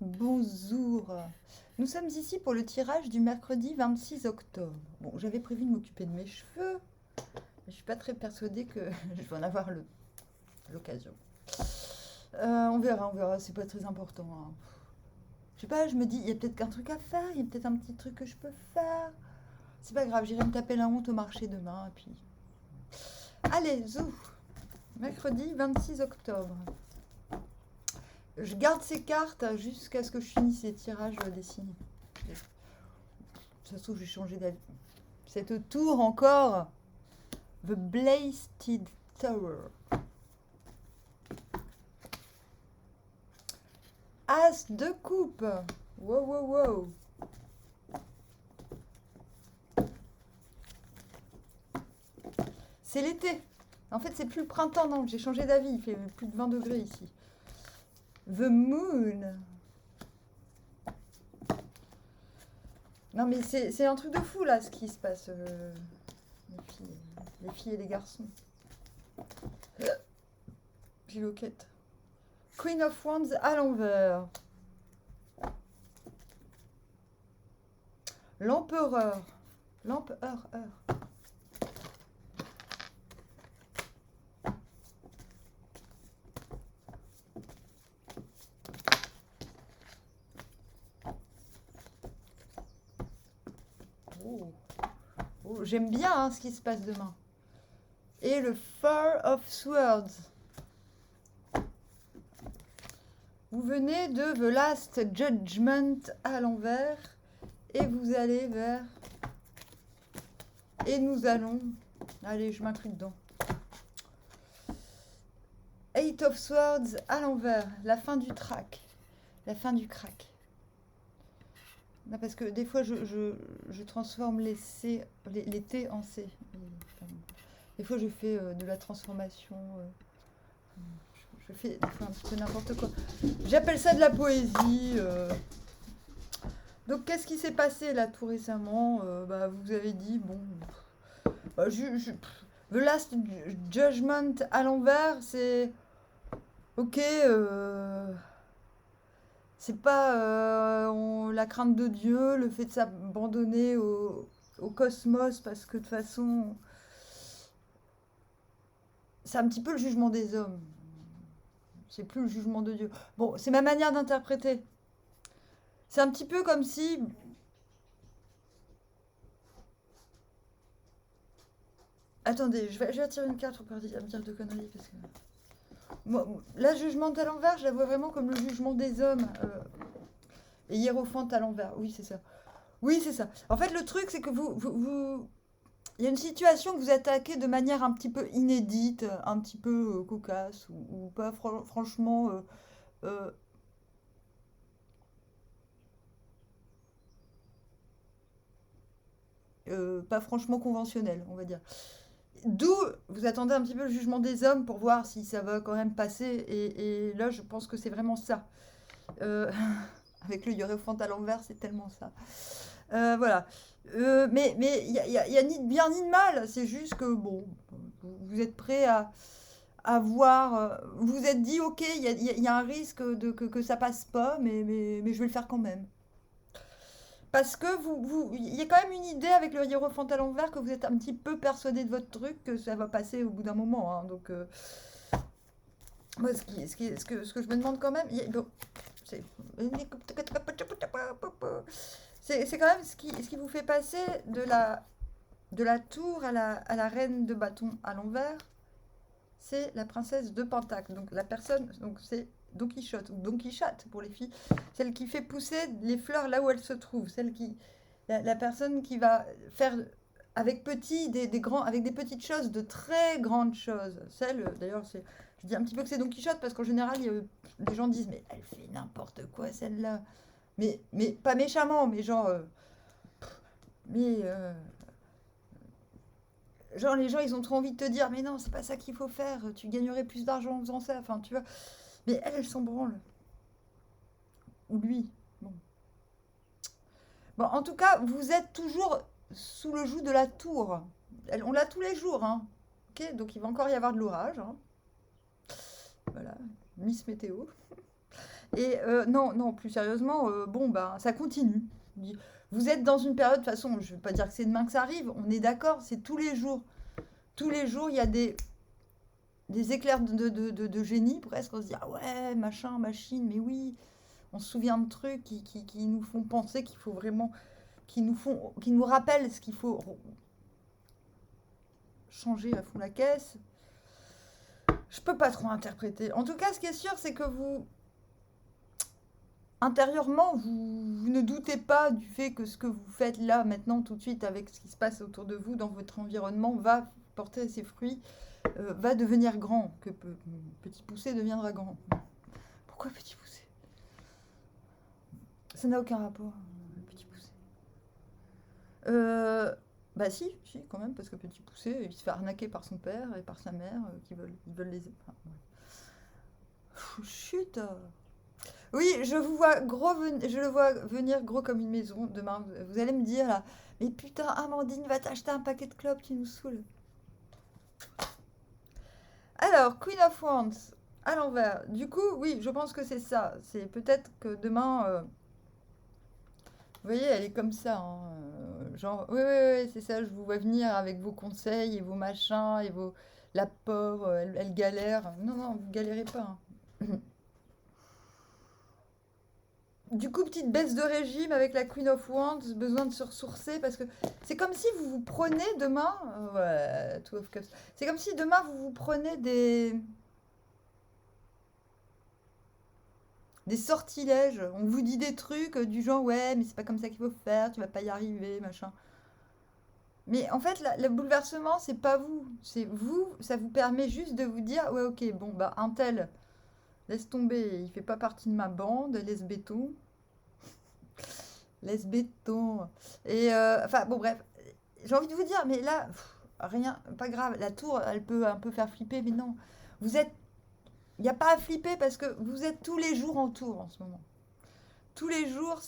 Bonjour. Nous sommes ici pour le tirage du mercredi 26 octobre. Bon, j'avais prévu de m'occuper de mes cheveux, mais je suis pas très persuadée que je vais en avoir l'occasion. On verra, c'est pas très important, hein. Je sais pas, je me dis, il y a peut-être qu'un truc à faire, il y a peut-être un petit truc que je peux faire. C'est pas grave, j'irai me taper la honte au marché demain, et puis... Allez, zou. Mercredi 26 octobre. Je garde ces cartes jusqu'à ce que je finisse les tirages dessinés. Ça se trouve, j'ai changé d'avis. Cette tour encore. The Blasted Tower. As de coupe. Wow, wow, wow. C'est l'été. En fait, c'est plus le printemps, non. J'ai changé d'avis. Il fait plus de 20 degrés ici. The Moon. Non, mais c'est un truc de fou, là, ce qui se passe. Les filles et les garçons. Piloquette. Queen of Wands à l'envers. L'empereur. L'empereur. Oh. Oh, j'aime bien hein, ce qui se passe demain. Et le Four of Swords. Vous venez de The Last Judgment à l'envers. Et vous allez vers... Et nous allons... Allez, je m'inclus dedans. Eight of Swords à l'envers. La fin du track. La fin du crack. Non, parce que des fois, je transforme les T en C. Des fois, je fais de la transformation. Je fais des fois un petit peu n'importe quoi. J'appelle ça de la poésie. Donc, qu'est-ce qui s'est passé là tout récemment vous avez dit, bon... The Last Judgment à l'envers, c'est... Ok, c'est pas la crainte de Dieu, le fait de s'abandonner au cosmos, parce que de toute façon, c'est un petit peu le jugement des hommes. C'est plus le jugement de Dieu. Bon, c'est ma manière d'interpréter. C'est un petit peu comme si... Attendez, je vais attirer une carte pour pas me dire de conneries, parce que... Moi, là, jugement à l'envers, je la vois vraiment comme le jugement des hommes. Et hiérophante à l'envers, oui, c'est ça. Oui, c'est ça. En fait, le truc, c'est que il y a une situation que vous attaquez de manière un petit peu inédite, un petit peu cocasse, ou pas franchement... euh, pas franchement conventionnel, on va dire. D'où vous attendez un petit peu le jugement des hommes pour voir si ça va quand même passer. Et là, je pense que c'est vraiment ça. Euh, avec le hiérophante à l'envers, c'est tellement ça. Voilà. Mais il y a ni de bien ni de mal. C'est juste que, bon, vous êtes prêt à voir. Vous vous êtes dit, ok, il y a un risque que ça passe pas, mais je vais le faire quand même. Parce que il y a quand même une idée avec le hiérophante à l'envers que vous êtes un petit peu persuadé de votre truc, que ça va passer au bout d'un moment, hein. Donc, moi, ce que je me demande quand même, bon, c'est c'est quand même ce qui vous fait passer de la tour à la reine de bâton à l'envers, c'est la princesse de Pentacle. Donc la personne, donc c'est Don Quichotte, ou Don Quichotte pour les filles, celle qui fait pousser les fleurs là où elles se trouvent, la personne qui va faire avec avec des petites choses, de très grandes choses. D'ailleurs, je dis un petit peu que c'est Don Quichotte parce qu'en général, les gens disent, mais elle fait n'importe quoi celle-là. Mais pas méchamment, mais genre, mais genre les gens ils ont trop envie de te dire, mais non, c'est pas ça qu'il faut faire, tu gagnerais plus d'argent en faisant ça, enfin tu vois. Mais elle s'en branle. Ou lui. Bon. Bon, en tout cas, vous êtes toujours sous le joug de la tour. On l'a tous les jours, hein. Ok, donc il va encore y avoir de l'orage, hein. Voilà, Miss Météo. Et non, non, plus sérieusement, bon, bah, ça continue. Vous êtes dans une période, de toute façon, je ne veux pas dire que c'est demain que ça arrive, on est d'accord, c'est tous les jours. Tous les jours, il y a des éclairs de génie, presque. On se dit, ah ouais, machin, machine, mais oui, on se souvient de trucs qui nous font penser qu'il faut vraiment, qui nous rappellent ce qu'il faut changer à fond la caisse. Je peux pas trop interpréter. En tout cas, ce qui est sûr, c'est que vous, intérieurement, vous ne doutez pas du fait que ce que vous faites là, maintenant, tout de suite, avec ce qui se passe autour de vous, dans votre environnement, va porter ses fruits, va devenir grand, que petit poussé deviendra grand. Pourquoi petit poussé? Ça n'a aucun rapport, petit poussé. Bah si, quand même, parce que petit poussé, il se fait arnaquer par son père et par sa mère, ils veulent les... Enfin, ouais. Chut. Oui, je le vois venir gros comme une maison demain. Vous allez me dire là, mais putain, Amandine, va t'acheter un paquet de clopes, tu nous saoules. Alors, Queen of Wands, à l'envers. Du coup, oui, je pense que c'est ça. C'est peut-être que demain, vous voyez, elle est comme ça, hein, genre, oui, oui, oui, c'est ça, je vous vois venir avec vos conseils et vos machins et vos... La pauvre, elle galère. Non, non, vous galérez pas, hein. Du coup, petite baisse de régime avec la Queen of Wands, besoin de se ressourcer parce que c'est comme si vous vous prenez demain, ouais, Two of Cups. C'est comme si demain vous vous prenez des sortilèges. On vous dit des trucs du genre ouais, mais c'est pas comme ça qu'il faut faire, tu vas pas y arriver, machin. Mais en fait, le bouleversement, c'est pas vous, c'est vous. Ça vous permet juste de vous dire ouais, ok, bon bah un tel, laisse tomber, il fait pas partie de ma bande, laisse béton. Laisse béton. Et enfin, bon, bref, j'ai envie de vous dire, mais là, rien, pas grave. La tour, elle peut un peu faire flipper, mais non. Vous êtes. Il n'y a pas à flipper parce que vous êtes tous les jours en tour en ce moment. Tous les jours,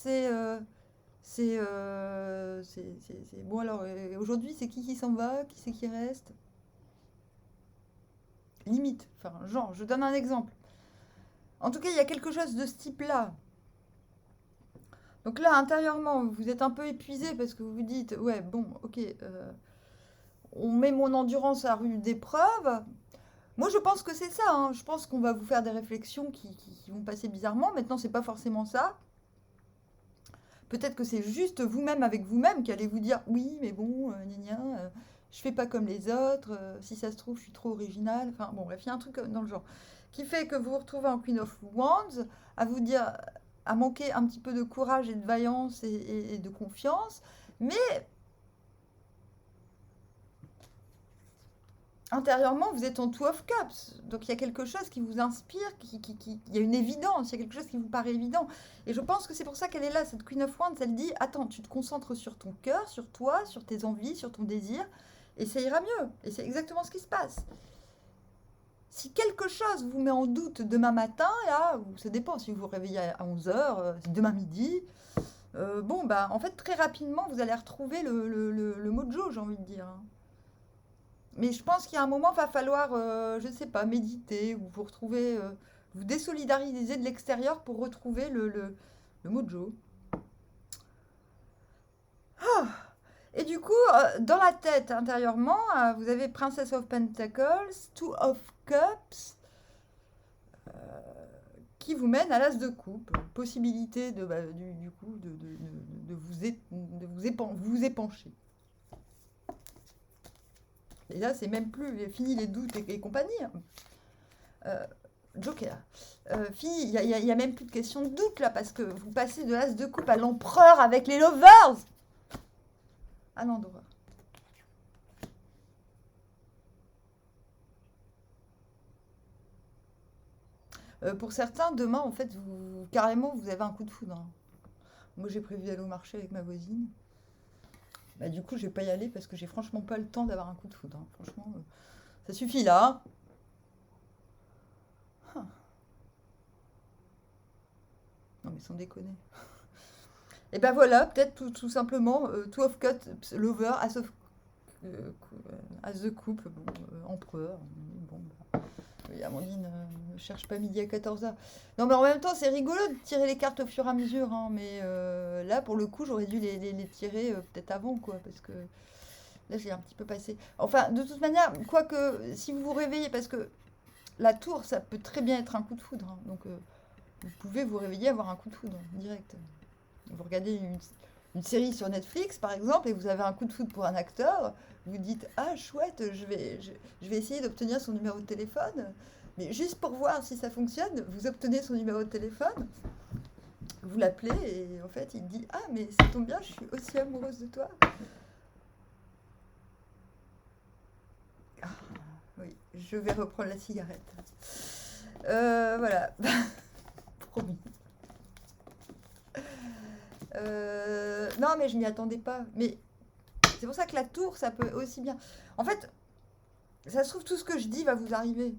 bon, alors, aujourd'hui, c'est qui s'en va? Qui c'est qui reste? Limite. Enfin, genre, je donne un exemple. En tout cas, il y a quelque chose de ce type-là. Donc là, intérieurement, vous êtes un peu épuisé parce que vous vous dites, ouais, bon, ok, on met mon endurance à rude épreuve. Moi, je pense que c'est ça, hein. Je pense qu'on va vous faire des réflexions qui vont passer bizarrement. Maintenant, c'est pas forcément ça. Peut-être que c'est juste vous-même avec vous-même qui allez vous dire, oui, mais bon, gna gna, je fais pas comme les autres. Si ça se trouve, je suis trop originale. Enfin, bon, bref, il y a un truc dans le genre qui fait que vous vous retrouvez en Queen of Wands à vous dire, à manquer un petit peu de courage et de vaillance et de confiance. Mais intérieurement, vous êtes en Two of Cups. Donc il y a quelque chose qui vous inspire, il y a une évidence, il y a quelque chose qui vous paraît évident. Et je pense que c'est pour ça qu'elle est là, cette Queen of Wands. Elle dit, attends, tu te concentres sur ton cœur, sur toi, sur tes envies, sur ton désir, et ça ira mieux. Et c'est exactement ce qui se passe. Si quelque chose vous met en doute demain matin, là, ou ça dépend si vous vous réveillez à 11 h, demain midi, bon, bah, en fait, très rapidement, vous allez retrouver le mojo, j'ai envie de dire, hein. Mais je pense qu'il y a un moment, il va falloir, je ne sais pas, méditer ou vous retrouver, vous désolidariser de l'extérieur pour retrouver le mojo. Ah. Et du coup, dans la tête, intérieurement, vous avez Princess of Pentacles, Two of Cups, qui vous mène à l'as de coupe. Possibilité de, bah, du coup, vous épancher. Et là, c'est même plus fini les doutes et compagnie. Joker. Fini, il y a même plus de question de doute là, parce que vous passez de l'as de coupe à l'empereur avec les lovers. À l'endroit. Pour certains, demain, en fait, carrément, vous avez un coup de foudre, hein. Moi, j'ai prévu d'aller au marché avec ma voisine. Bah, du coup, je vais pas y aller parce que j'ai franchement pas le temps d'avoir un coup de foudre, hein. Franchement, ça suffit là. Hein. Non, mais sans déconner. Et ben voilà, peut-être tout simplement, Two of Cups, Lover, As of, As de coupe, bon, empereur. Bon, bah. Oui, Amandine, ne cherche pas midi à 14h. Non, mais en même temps, c'est rigolo de tirer les cartes au fur et à mesure, hein, mais là, pour le coup, j'aurais dû les tirer peut-être avant, quoi, parce que là, j'ai un petit peu passé. Enfin, de toute manière, quoique, si vous vous réveillez, parce que la tour, ça peut très bien être un coup de foudre, hein, donc vous pouvez vous réveiller, avoir un coup de foudre direct. Vous regardez une série sur Netflix, par exemple, et vous avez un coup de foudre pour un acteur, vous dites, ah chouette, je vais essayer d'obtenir son numéro de téléphone. Mais juste pour voir si ça fonctionne, vous obtenez son numéro de téléphone, vous l'appelez, et en fait, il dit, ah mais ça tombe bien, je suis aussi amoureuse de toi. Ah, oui, je vais reprendre la cigarette. Voilà, promis. Non, mais je m'y attendais pas. Mais c'est pour ça que la tour, ça peut aussi bien. En fait, ça se trouve, tout ce que je dis va vous arriver.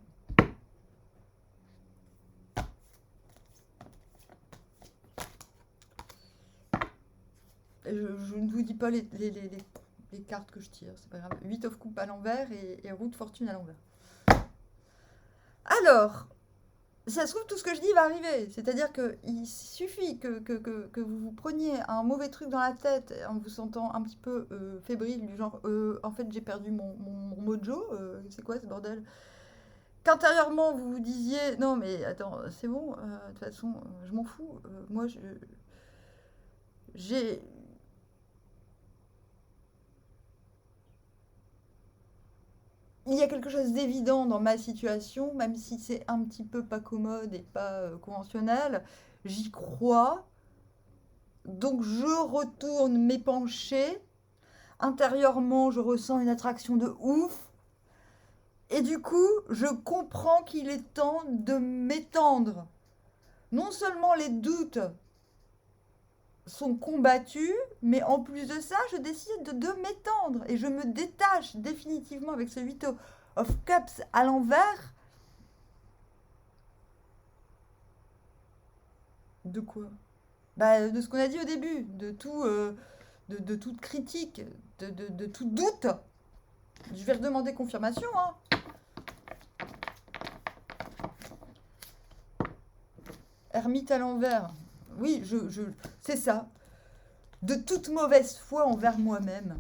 Je ne vous dis pas les cartes que je tire, c'est pas grave. 8 of coupe à l'envers et roue de fortune à l'envers. Alors, ça se trouve, tout ce que je dis va arriver. C'est-à-dire qu'il suffit que vous vous preniez un mauvais truc dans la tête en vous sentant un petit peu fébrile, du genre en fait j'ai perdu mon mojo, c'est quoi ce bordel? Qu'intérieurement vous vous disiez non mais attends, c'est bon, de toute façon, je m'en fous. Moi, j'ai. Il y a quelque chose d'évident dans ma situation, même si c'est un petit peu pas commode et pas conventionnel. J'y crois. Donc je retourne m'épancher. Intérieurement, je ressens une attraction de ouf. Et du coup, je comprends qu'il est temps de m'étendre. Non seulement les doutes sont combattus, mais en plus de ça, je décide de m'étendre. Et je me détache définitivement avec ce 8 of Cups à l'envers. De quoi? Bah, de ce qu'on a dit au début, de toute critique, de tout doute. Je vais redemander confirmation, hein. Ermite à l'envers. Oui, c'est ça. De toute mauvaise foi envers moi-même.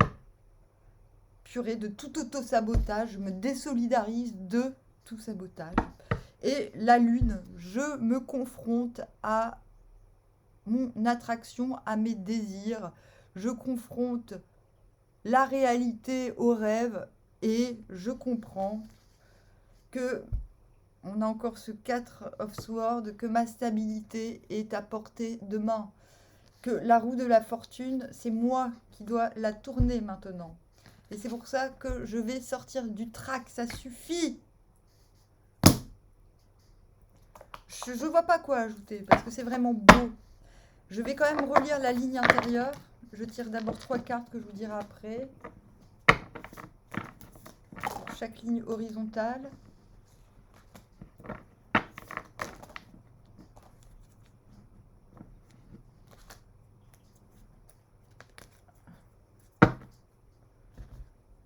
Purée, de tout auto-sabotage. Je me désolidarise de tout sabotage. Et la lune, je me confronte à mon attraction, à mes désirs. Je confronte la réalité au rêve et je comprends que on a encore ce 4 of Swords, que ma stabilité est à portée de main, que la roue de la fortune, c'est moi qui dois la tourner maintenant. Et c'est pour ça que je vais sortir du trac, ça suffit. Je ne vois pas quoi ajouter, parce que c'est vraiment beau. Je vais quand même relire la ligne intérieure. Je tire d'abord 3 cartes que je vous dirai après. Pour chaque ligne horizontale.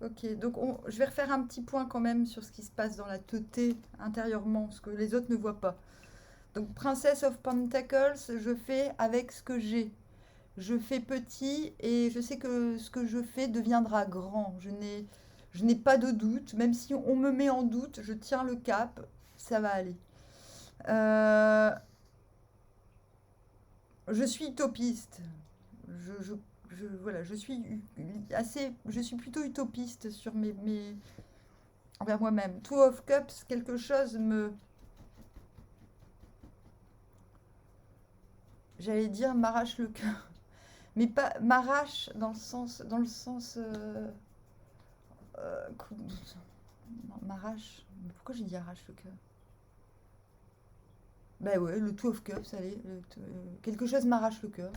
Ok, donc je vais refaire un petit point quand même sur ce qui se passe dans la teuté intérieurement, ce que les autres ne voient pas. Donc Princess of Pentacles, je fais avec ce que j'ai. Je fais petit et je sais que ce que je fais deviendra grand. Je n'ai pas de doute, même si on me met en doute, je tiens le cap, ça va aller. Je suis utopiste. Voilà, je suis plutôt utopiste sur envers moi-même. Two of Cups, quelque chose j'allais dire m'arrache le cœur, mais pas m'arrache dans le sens, m'arrache. Pourquoi j'ai dit arrache le cœur? Ben ouais, le Two of Cups, allez, quelque chose m'arrache le cœur,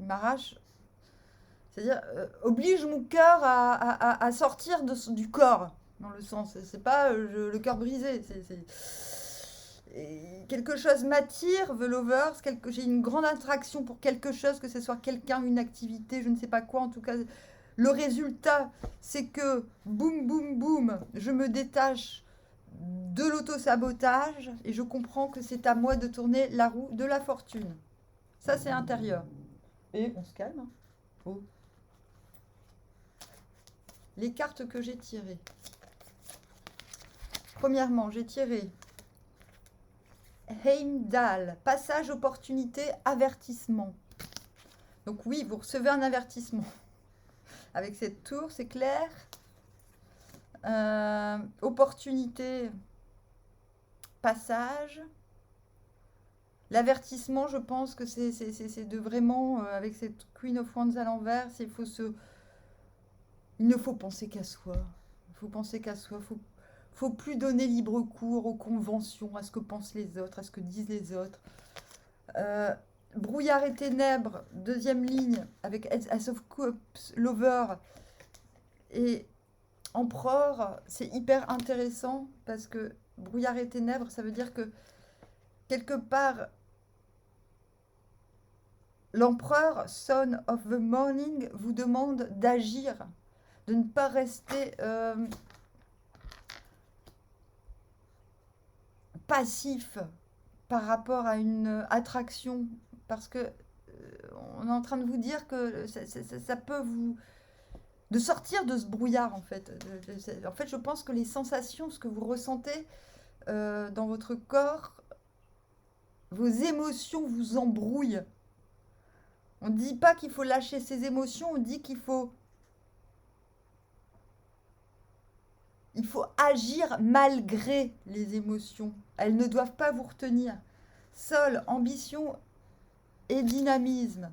m'arrache. C'est-à-dire, oblige mon cœur à sortir du corps, dans le sens. C'est pas le cœur brisé. Quelque chose m'attire, The Lovers. J'ai une grande attraction pour quelque chose, que ce soit quelqu'un, une activité, je ne sais pas quoi. En tout cas, le résultat, c'est que, boum, boum, boum, je me détache de l'auto-sabotage et je comprends que c'est à moi de tourner la roue de la fortune. Ça, c'est intérieur. Et on se calme. Hein. Oh. Les cartes que j'ai tirées. Premièrement, j'ai tiré Heimdall, passage, opportunité, avertissement. Donc oui, vous recevez un avertissement. Avec cette tour, c'est clair. Opportunité, passage. L'avertissement, je pense que c'est de vraiment, avec cette Queen of Wands à l'envers, il ne faut penser qu'à soi. Il faut penser qu'à soi. Faut plus donner libre cours aux conventions, à ce que pensent les autres, à ce que disent les autres. Brouillard et ténèbres, deuxième ligne, avec Ace of Cups, Lover et Empereur, c'est hyper intéressant parce que brouillard et ténèbres, ça veut dire que quelque part, l'empereur, Son of the Morning, vous demande d'agir, de ne pas rester passif par rapport à une attraction, parce que on est en train de vous dire que ça peut vous... de sortir de ce brouillard, en fait. En fait, je pense que les sensations, ce que vous ressentez dans votre corps, vos émotions vous embrouillent. On ne dit pas qu'il faut lâcher ses émotions, on dit qu'il faut... Il faut agir malgré les émotions. Elles ne doivent pas vous retenir. Sol, ambition et dynamisme.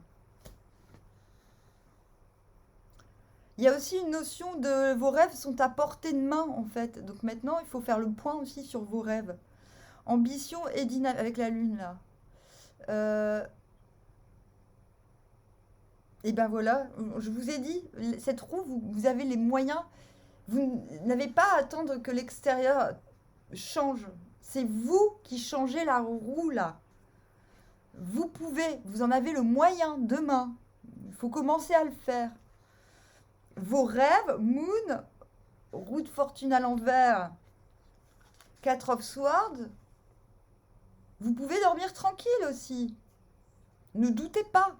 Il y a aussi une notion de vos rêves sont à portée de main, en fait. Donc maintenant, il faut faire le point aussi sur vos rêves. Ambition et dynamisme, avec la lune, là. Et ben voilà, je vous ai dit, cette roue, vous avez les moyens. Vous n'avez pas à attendre que l'extérieur change. C'est vous qui changez la roue, là. Vous pouvez, vous en avez le moyen demain. Il faut commencer à le faire. Vos rêves, Moon, roue de fortune à l'envers, 4 of Swords, vous pouvez dormir tranquille aussi. Ne doutez pas.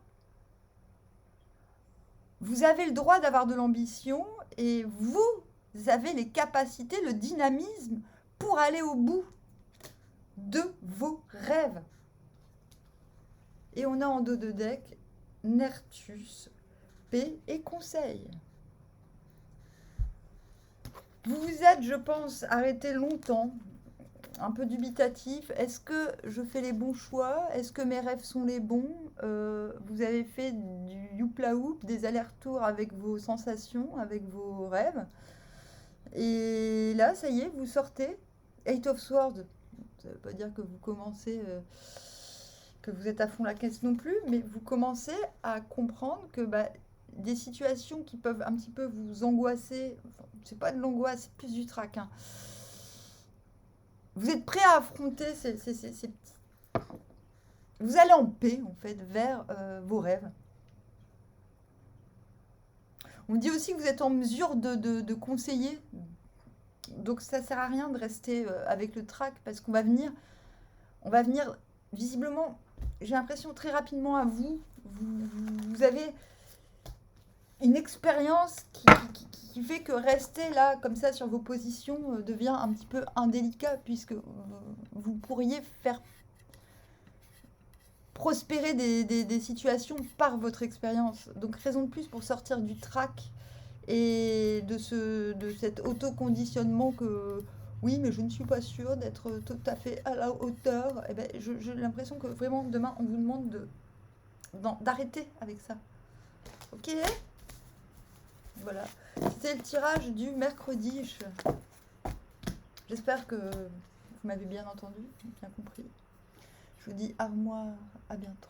Vous avez le droit d'avoir de l'ambition et vous avez les capacités, le dynamisme pour aller au bout de vos rêves. Et on a en dos de deck Nertus, paix et conseil. Vous vous êtes, je pense, arrêté longtemps, un peu dubitatif. Est-ce que je fais les bons choix? Est-ce que mes rêves sont les bons? Vous avez fait du youpla hoop, des allers-retours avec vos sensations, avec vos rêves. Et là, ça y est, vous sortez. Eight of Swords. Ça ne veut pas dire que vous commencez, que vous êtes à fond la caisse non plus, mais vous commencez à comprendre que des situations qui peuvent un petit peu vous angoisser, enfin, c'est pas de l'angoisse, c'est plus du trac. Hein. Vous êtes prêt à affronter ces petits... Vous allez en paix, en fait, vers vos rêves. On dit aussi que vous êtes en mesure de conseiller. Donc ça ne sert à rien de rester avec le trac parce qu'on va venir visiblement, j'ai l'impression très rapidement à vous. Vous avez une expérience qui fait que rester là comme ça sur vos positions devient un petit peu indélicat puisque vous pourriez faire prospérer des situations par votre expérience. Donc raison de plus pour sortir du trac et de cet autoconditionnement que oui, mais je ne suis pas sûre d'être tout à fait à la hauteur. Et ben, j'ai l'impression que vraiment demain on vous demande d'arrêter avec ça. Ok? Voilà. C'était le tirage du mercredi. J'espère que vous m'avez bien entendu, bien compris. Je vous dis au revoir, à bientôt.